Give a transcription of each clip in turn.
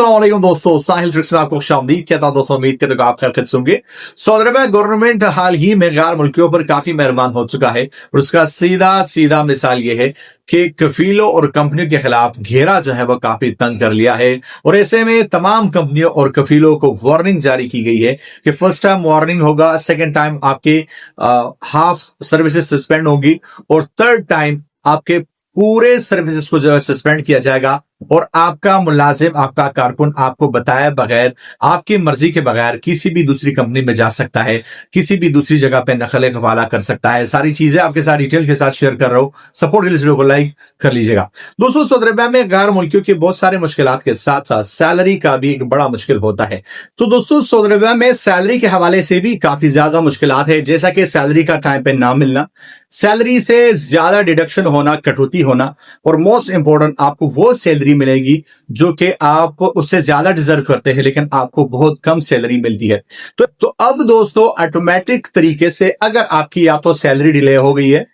अस्सलाम वालेकुम दोस्तों, साहिल ट्रिक्स में आपको खुशामदीद कहता हूं। दोस्तों उम्मीद करते हो आप खैरियत से होंगे। सऊदी अरब गवर्नमेंट हाल ही में गैर मुल्कियों पर काफी मेहरबान हो चुका है और उसका सीधा सीधा मिसाल ये है कि कफीलों और कंपनियों के खिलाफ घेरा जो है वो काफी तंग कर लिया है। और ऐसे में तमाम कंपनियों और कफीलों को वार्निंग जारी की गई है कि फर्स्ट टाइम वार्निंग होगा, सेकेंड टाइम आपके हाफ सर्विसेज सस्पेंड होगी और थर्ड टाइम आपके पूरे सर्विसेज को जो है सस्पेंड किया जाएगा और आपका मुलाजिम, आपका कारकुन आपको बताए बगैर, आपकी मर्जी के बगैर किसी भी दूसरी कंपनी में जा सकता है, किसी भी दूसरी जगह पे नकल हवाला कर सकता है। सारी चीजें आपके साथ डिटेल के साथ शेयर कर रहा हूं। सपोर्ट के लिए वीडियो को लाइक कर लीजिएगा। दोस्तों सऊदी अरब में गैर मुल्कियों की बहुत सारे मुश्किलात के साथ साथ सैलरी का भी एक बड़ा मुश्किल होता है। तो दोस्तों सऊदी अरब में सैलरी के हवाले से भी काफी ज्यादा मुश्किलात है, जैसा कि सैलरी का टाइम पे ना मिलना, सैलरी से ज्यादा डिडक्शन होना, कटौती होना और मोस्ट इंपॉर्टेंट आपको वो सैलरी मिलेगी जो कि आप उससे ज्यादा डिजर्व करते हैं लेकिन आपको बहुत कम सैलरी मिलती है। तो अब दोस्तों ऑटोमेटिक तरीके से अगर आपकी या तो सैलरी डिले हो गई है,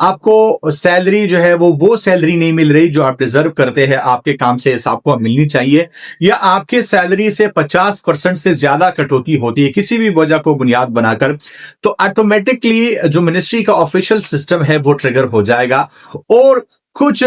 आपको सैलरी जो है वो सैलरी नहीं मिल रही जो आप डिजर्व करते हैं, आपके काम से आपको मिलनी चाहिए, या आपके सैलरी से 50% से ज्यादा कटौती होती है किसी भी वजह को बुनियाद बनाकर, तो ऑटोमेटिकली जो मिनिस्ट्री का ऑफिशियल सिस्टम है वो ट्रिगर हो जाएगा और कुछ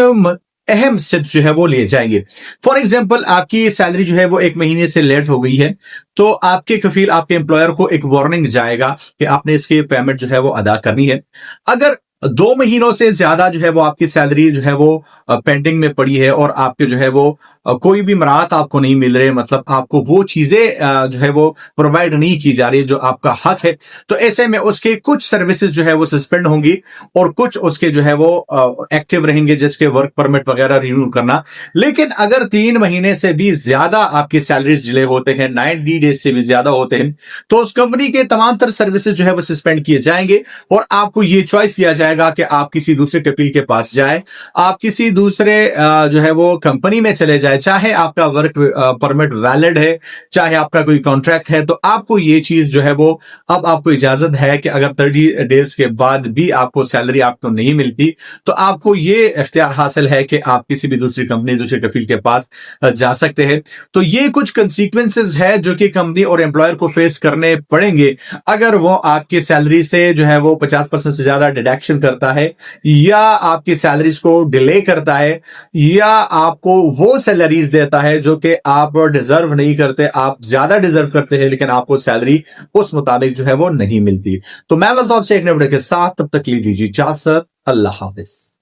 अहम स्टेप्स जो है वो लिए जाएंगे। फॉर एग्जाम्पल आपकी सैलरी जो है वो 1 महीने से लेट हो गई है तो आपके कफील, आपके एम्प्लॉयर को एक वार्निंग जाएगा कि आपने इसकी पेमेंट जो है वो अदा करनी है। अगर 2 महीनों से ज्यादा जो है वो आपकी सैलरी जो है वो पेंडिंग में पड़ी है और आपके जो है वो कोई भी मराहत आपको नहीं मिल रहे, मतलब आपको वो चीजें जो है वो प्रोवाइड नहीं की जा रही जो आपका हक है, तो ऐसे में उसके कुछ सर्विसेज जो है वो सस्पेंड होंगी और कुछ उसके जो है वो एक्टिव रहेंगे, जिसके वर्क परमिट वगैरह रिन्यू करना। लेकिन अगर 3 महीने से भी ज्यादा आपकी सैलरीज डिले होते हैं, 90 डेज से भी ज्यादा होते हैं, तो उस कंपनी के तमाम तर सर्विसेज जो है वो सस्पेंड किए जाएंगे और आपको ये चॉइस दिया जाएगा कि आप किसी दूसरे कफील के पास जाए, आप किसी दूसरे जो है वो कंपनी में चले जाए, चाहे आपका वर्क परमिट वैलिड है, चाहे आपका कोई कॉन्ट्रैक्ट है, तो आपको ये चीज जो है वो अब आपको इजाजत है कि अगर 30 डेज के बाद भी आपको सैलरी आपको नहीं मिलती तो आपको ये इख्तियार हासिल है कि आप किसी भी दूसरी कंपनी, दूसरे कफील के पास जा सकते हैं। तो ये कुछ कंसिक्वेंसेस है जो कि कंपनी और एम्प्लॉयर को फेस करने पड़ेंगे अगर वो आपकी सैलरी से जो है वो 50% से ज्यादा डिडक्शन करता है, या आपकी सैलरीज को डिले करता है, या आपको वो सैलरीज देता है जो कि आप डिजर्व नहीं करते, आप ज्यादा डिजर्व करते हैं लेकिन आपको सैलरी उस मुताबिक जो है वो नहीं मिलती। तो मैं बोलता हूं आपसे एक नए वीडियो के साथ, तब तक लीजिए इजाजत। अल्लाह हाफिज।